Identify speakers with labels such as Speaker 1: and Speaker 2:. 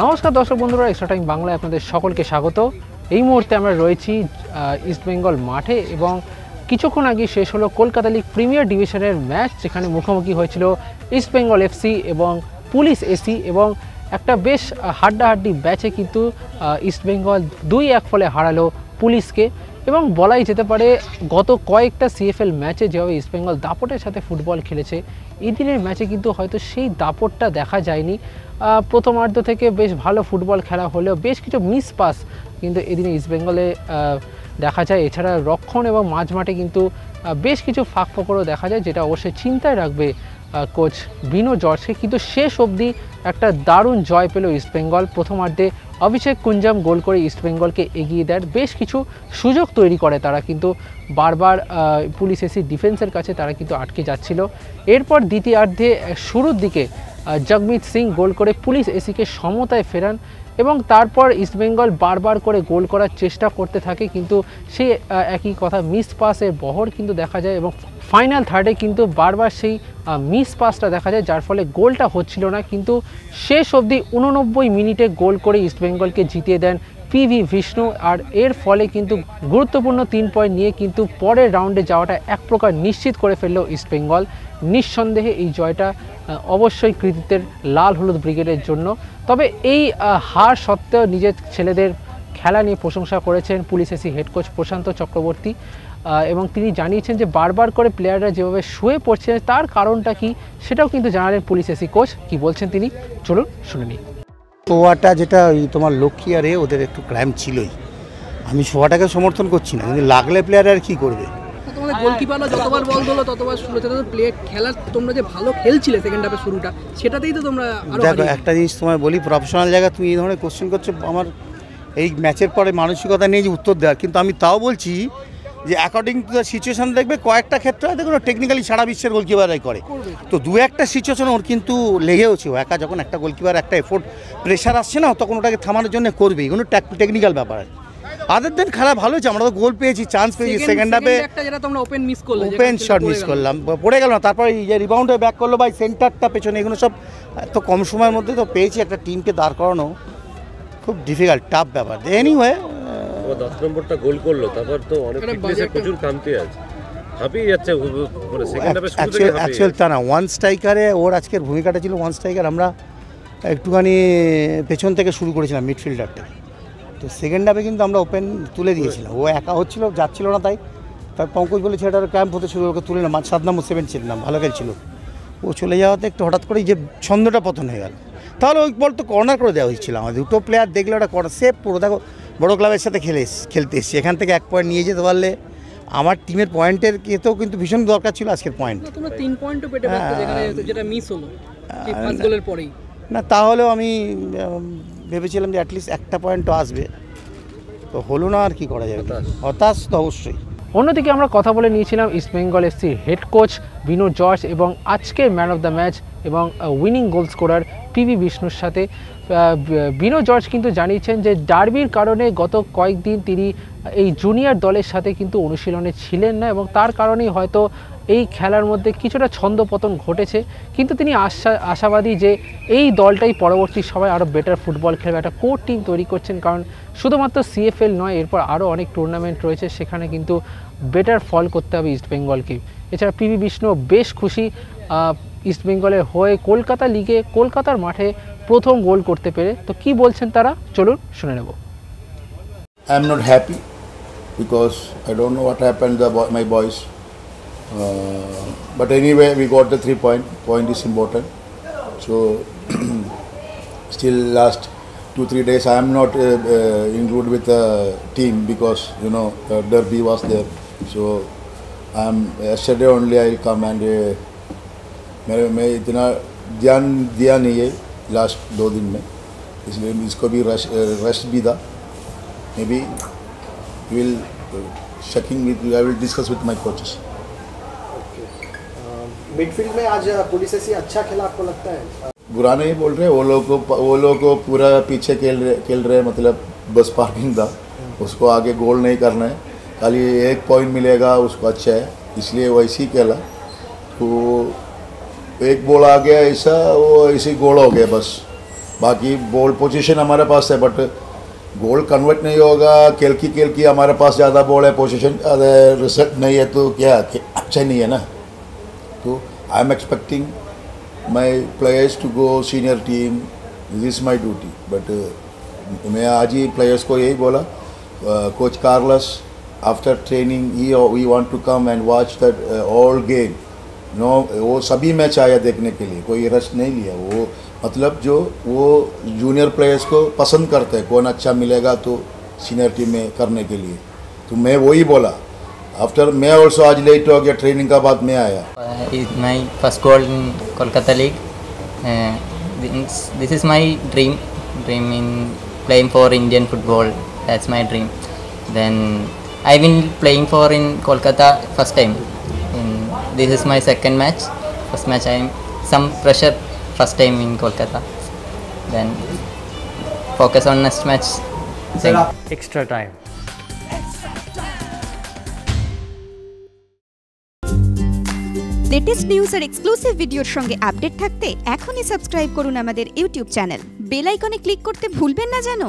Speaker 1: নমস্কার দর্শক বন্ধুরা, এক্সট্রা টাইম বাংলায় আপনাদের সকলকে স্বাগত। এই মুহূর্তে আমরা রয়েছি ইস্টবেঙ্গল মাঠে এবং কিছুক্ষণ আগে শেষ হলো কলকাতা লিগ প্রিমিয়ার ডিভিশনের ম্যাচ, যেখানে মুখোমুখি হয়েছিল ইস্টবেঙ্গল এফসি এবং পুলিশ এসি এবং একটা বেশ হাড্ডাহাড্ডি ম্যাচে কিন্তু ইস্টবেঙ্গল 2-1 ফলে হারালো পুলিশকে। এবং বলাই যেতে পারে গত কয়েকটা সিএফএল ম্যাচে যেভাবে ইস্টবেঙ্গল দাপটের সাথে ফুটবল খেলেছে, এই দিনের ম্যাচে কিন্তু হয়তো সেই দাপটটা দেখা যায়নি। প্রথমার্ধ থেকে বেশ ভালো ফুটবল খেলা হলেও বেশ কিছু মিস পাস কিন্তু এদিনে ইস্টবেঙ্গলে দেখা যায়। এছাড়া রক্ষণ এবং মাঝমাঠে কিন্তু বেশ কিছু ফাঁক ফোকরও দেখা যায়, যেটা অবশ্যই চিন্তায় রাখবে কোচ বিনো জর্জকে। কিন্তু শেষ অবধি একটা দারুণ জয় পেল ইস্টবেঙ্গল। প্রথমার্ধে অভিষেক কুঞ্জাম গোল করে ইস্টবেঙ্গলকে এগিয়ে দেয়, বেশ কিছু সুযোগ তৈরি করে তারা, কিন্তু বারবার পুলিশ এসি ডিফেন্সের কাছে তারা কিন্তু আটকে যাচ্ছিল। এরপর দ্বিতীয়ার্ধে শুরুর দিকে জগমিত সিং গোল করে পুলিশ এসিকে সমতায় ফেরান এবং তারপর ইস্টবেঙ্গল বারবার করে গোল করার চেষ্টা করতে থাকে, কিন্তু সেই একই কথা মিস পাসের বহর কিন্তু দেখা যায় এবং ফাইনাল থার্ডে কিন্তু বারবার সেই মিস পাসটা দেখা যায়, যার ফলে গোলটা হচ্ছিল না। কিন্তু শেষ অবধি 89 মিনিটে গোল করে ইস্টবেঙ্গলকে জিতিয়ে দেন পিভি বিষ্ণু। আর এর ফলে কিন্তু গুরুত্বপূর্ণ 3 পয়েন্ট নিয়ে কিন্তু পরের রাউন্ডে যাওয়াটা এক প্রকার নিশ্চিত করে ফেললো ইস্টবেঙ্গল। নিঃসন্দেহে এই জয়টা অবশ্যই কৃতিত্বের লাল হলুদ ব্রিগেডের জন্য। তবে এই হার সত্ত্বেও নিজের ছেলেদের খেলা নিয়ে প্রশংসা করেছেন পুলিশ এসি হেড কোচ প্রশান্ত চক্রবর্তী এবং তিনি জানিয়েছেন যে বারবার করে প্লেয়াররা যেভাবে শুয়ে পড়ছে তার কারণটা কি, সেটাও কিন্তু জানালেন পুলিশ এসি কোচ। কি বলছেন তিনি, চলুন শুনে নিই।
Speaker 2: শোয়াটা যেটা ওই তোমার লক্ষ্মী আরে ওদের একটু ক্রাইম ছিলই, আমি শোয়াটাকে সমর্থন করছি না, কিন্তু লাগলে প্লেয়ার আর কী করবে।
Speaker 3: তোমাদের গোলকিপাররা যতবার বল দিলো ততবার শুরুতে তো প্লে খেলা তোমরা যে ভালো খেলছিলে সেকেন্ড হাফে শুরুটা, সেটাতেই তো তোমরা
Speaker 2: দেখো একটা জিনিস তোমায় বলি, প্রফেশনাল জায়গা তুমি এই ধরনের কোশ্চেন করছো আমার এই ম্যাচের পরে মানসিকতা নিয়ে যে উত্তর দেওয়ার, কিন্তু আমি তাও বলছি যে অ্যাকর্ডিং টু দ্য সিচুয়েশান দেখবে কয়েকটা ক্ষেত্রে দেখুন টেকনিক্যালি সারা বিশ্বের গোলকিপাররাই করে, তো দু একটা সিচুয়েশন ওর কিন্তু লেগেওছে। ও একা যখন একটা গোলকিপার একটা এফোর্ট প্রেশার আসছে না, তখন ওটাকে থামানোর জন্য করবে, এগুলো টেকনিক্যাল ব্যাপার। আদার দেন খেলা ভালো হয়েছে, আমরা তো গোল পেয়েছি, চান্স পেয়েছি। সেকেন্ড হাফে ওপেন শট মিস করলাম, পড়ে গেল না, তারপরে এই যে রিবাউন্ডে ব্যাক করলো বা সেন্টারটা পেছনে, এগুলো সব এত কম সময়ের মধ্যে তো পেয়েছি। একটা টিমকে দাঁড় করানো খুব ডিফিকাল্ট, টাফ ব্যাপার। এনিওয়ে
Speaker 4: 10 নম্বরটা গোল করলো, তারপর তো অনেক ফিটনেসে প্রচুর কামতি আছে, হাঁপিয়ে যাচ্ছে পুরো সেকেন্ড হাফে শুরু থেকে।
Speaker 2: অ্যাকচুয়াল তা না, ওয়ান স্ট্রাইকারে ওর আজকের ভূমিকাটা ছিল ওয়ান স্ট্রাইকার। আমরা একটুখানি পেছন থেকে শুরু করেছিলাম মিডফিল্ডারটা, তো সেকেন্ড হাফে কিন্তু আমরা ওপেন তুলে দিয়েছিলাম। ও একা হচ্ছিল, যাচ্ছিল না, তাই তার পঙ্কজ বলে ছেলেটার ক্যাম্প হতে শুরু, ওকে তুলে না 7 নম্বর 7 ছিল না, ভালো খেলছিল। ও চলে যাওয়াতে একটু হঠাৎ করেই যে ছন্দটা পতন হয়ে গেল। তাহলে ওই বল তো কর্নার করে দেওয়া হয়েছিল, আমাদের দুটো প্লেয়ার দেখলে ওটা কর্নার সেভ পুরো। দেখো বড়ো ক্লাবের সাথে খেলতে এসছি, এখান থেকে 1 পয়েন্ট নিয়ে যেতে পারলে আমার টিমের পয়েন্টের কেতেও কিন্তু ভীষণ দরকার ছিল আজকের পয়েন্ট।
Speaker 3: তোমরা 3 পয়েন্টও পেতে পারতে, যেটা মিস হলো এই 5 গোলের পরেই
Speaker 2: না, তাহলেও আমি ভেবেছিলাম যে অ্যাটলিস্ট একটা পয়েন্টও আসবে, তো হলো না, আর কি করা যাবে, হতাশ তো অবশ্যই।
Speaker 1: অন্যদিকে আমরা কথা বলে নিয়েছিলাম ইস্টবেঙ্গল এফসির হেড কোচ বিনো জর্জ এবং আজকের ম্যান অফ দ্য ম্যাচ এবং উইনিং গোল স্কোরার পিভি বিষ্ণুর সাথে। বিনো জর্জ কিন্তু জানিয়েছেন যে ডার্বির কারণে গত কয়েকদিন তিনি এই জুনিয়র দলের সাথে কিন্তু অনুশীলনে ছিলেন না এবং তার কারণেই হয়তো এই খেলার মধ্যে কিছুটা ছন্দপতন ঘটেছে, কিন্তু তিনি আশাবাদী যে এই দলটাই পরবর্তী সময় আরও বেটার ফুটবল খেলবে, একটা কোর টিম তৈরি করছেন। কারণ শুধুমাত্র সিএফএল নয়, এরপর আরও অনেক টুর্নামেন্ট রয়েছে, সেখানে কিন্তু বেটার ফল করতে হবে ইস্টবেঙ্গলকে। এছাড়া পিভি বিষ্ণু বেশ খুশি ইস্টবেঙ্গলের হয়ে কলকাতা লিগে কলকাতার মাঠে প্রথম গোল করতে পেরে। তো কি বলছেন তারা, চলুন শুনে নেব।
Speaker 5: I am not happy because I don't know what happened to my boys. But anyway, we got the 3 point. Point is important. So still last 2-3 days I am not included with the team because Derby was there. So yesterday only I will come and मैं इतना ध्यान दिया नहीं है last 2 दिन में, इसलिए इसको भी रेस्ट भी था। May be will checking with, I will discuss with my coaches.
Speaker 6: Midfield में आज पुलिस ऐसी अच्छा खेला आपको लगता है?
Speaker 5: बुरा नहीं बोल रहे, वो लोग को पूरा पीछे खेल रहे, मतलब बस पार्किंग था, उसको आगे गोल नहीं करना है, खाली 1 पॉइंट मिलेगा उसको, अच्छा है, इसलिए वैसे ही खेला। तो एक बॉल आ गया ऐसा, वो ऐसे गोल हो गया बस। बाकी बॉल पोजीशन हमारे पास है, बट गोल कन्वर्ट नहीं होगा। खेल की हमारे पास ज़्यादा बॉल है, पोजीशन रिजल्ट नहीं है तो क्या अच्छा नहीं है ना। तो I am expecting my players to go senior team, this my duty. But मैं आज ही प्लेयर्स को यही बोला, coach Carlos after training we want to come and watch that all game. No, वो सभी मैच आया देखने के लिए, कोई रश नहीं लिया। वो मतलब जो वो जूनियर प्लेयर्स को पसंद करते हैं, कौन अच्छा मिलेगा तो सीनियर टीम में करने के लिए। तो मैं वही बोला। आफ्टर मैं ऑल्सो आज लेट हो गया, ट्रेनिंग का बाद में आया।
Speaker 7: My first goal in Kolkata League. This is my dream in playing for Indian football. That's my dream. Then I've been playing for in Kolkata first time. This is my second match. First match I'm some pressure. First time in Kolkata. Then focus on next match.
Speaker 8: Extra time.
Speaker 9: Latest news আর exclusive ভিডিওর সঙ্গে update থাকতে এখনই subscribe করুন আমাদের YouTube channel. Bell আইকনে click করতে ভুলবেন না যেন।